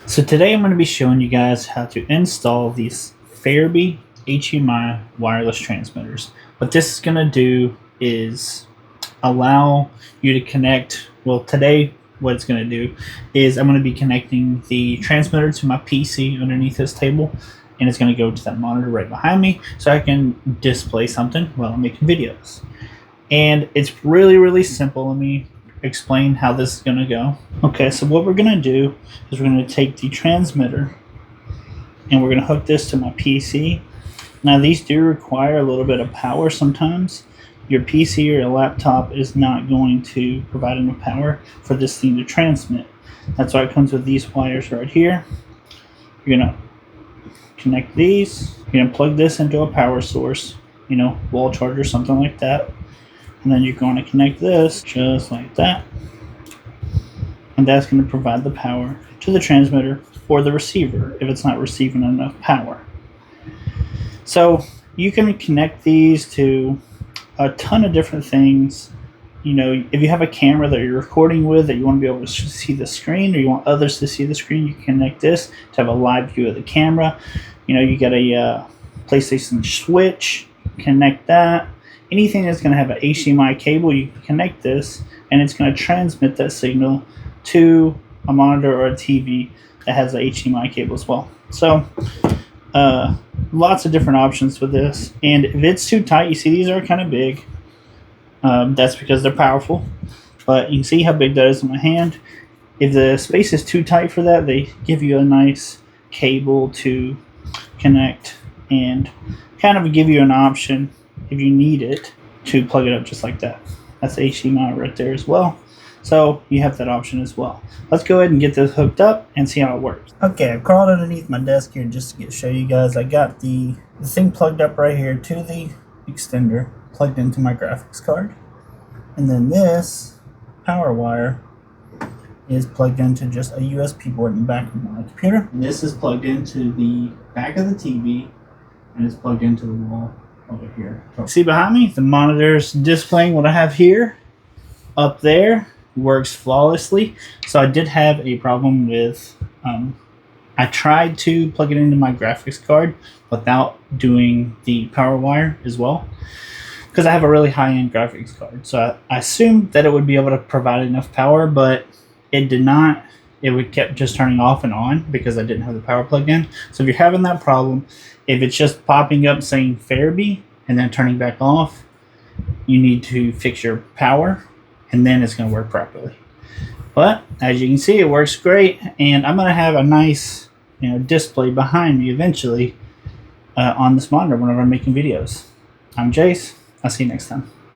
So today I'm going to be showing you guys how to install these Faraby HDMI wireless transmitters. What this is going to do is allow you to connect, well today what it's going to do is I'm going to be connecting the transmitter to my PC underneath this table, and it's going to go to that monitor right behind me so I can display something while I'm making videos. And it's really simple. Let me explain how this is going to go. Okay, so what we're going to do is we're going to take the transmitter and we're going to hook this to my PC. Now these do require a little bit of power sometimes. Your PC or your laptop is not going to provide enough power for this thing to transmit. That's why it comes with these wires right here. You're going to connect these. You're going to plug this into a power source, wall charger, something like that. And then you're going to connect this just like that. And that's going to provide the power to the transmitter or the receiver if it's not receiving enough power. So you can connect these to a ton of different things. If you have a camera that you're recording with that you want to be able to see the screen, or you want others to see the screen, you can connect this to have a live view of the camera. You get a PlayStation switch, connect that. Anything that's going to have an HDMI cable, you can connect this, and it's going to transmit that signal to a monitor or a TV that has an HDMI cable as well. So, lots of different options with this. And if it's too tight, you see these are kind of big. That's because they're powerful. But you can see how big that is in my hand. If the space is too tight for that, they give you a nice cable to connect and kind of give you an option, if you need it, to plug it up just like that. That's HDMI right there as well. So you have that option as well. Let's go ahead and get this hooked up and see how it works. Okay, I've crawled underneath my desk here just to show you guys. I got the thing plugged up right here to the extender, plugged into my graphics card. And then this power wire is plugged into just a USB port in the back of my computer. And this is plugged into the back of the TV, and it's plugged into the wall over here. See behind me, the monitor's displaying what I have here. Up there works flawlessly. So I did have a problem with, I tried to plug it into my graphics card without doing the power wire as well, because I have a really high-end graphics card. So I assumed that it would be able to provide enough power, but it did not. It kept just turning off and on because I didn't have the power plugged in. So if you're having that problem, if it's just popping up saying Faraby and then turning back off, you need to fix your power, and then it's going to work properly. But as you can see, it works great, and I'm going to have a nice display behind me eventually on this monitor whenever I'm making videos. I'm Jace. I'll see you next time.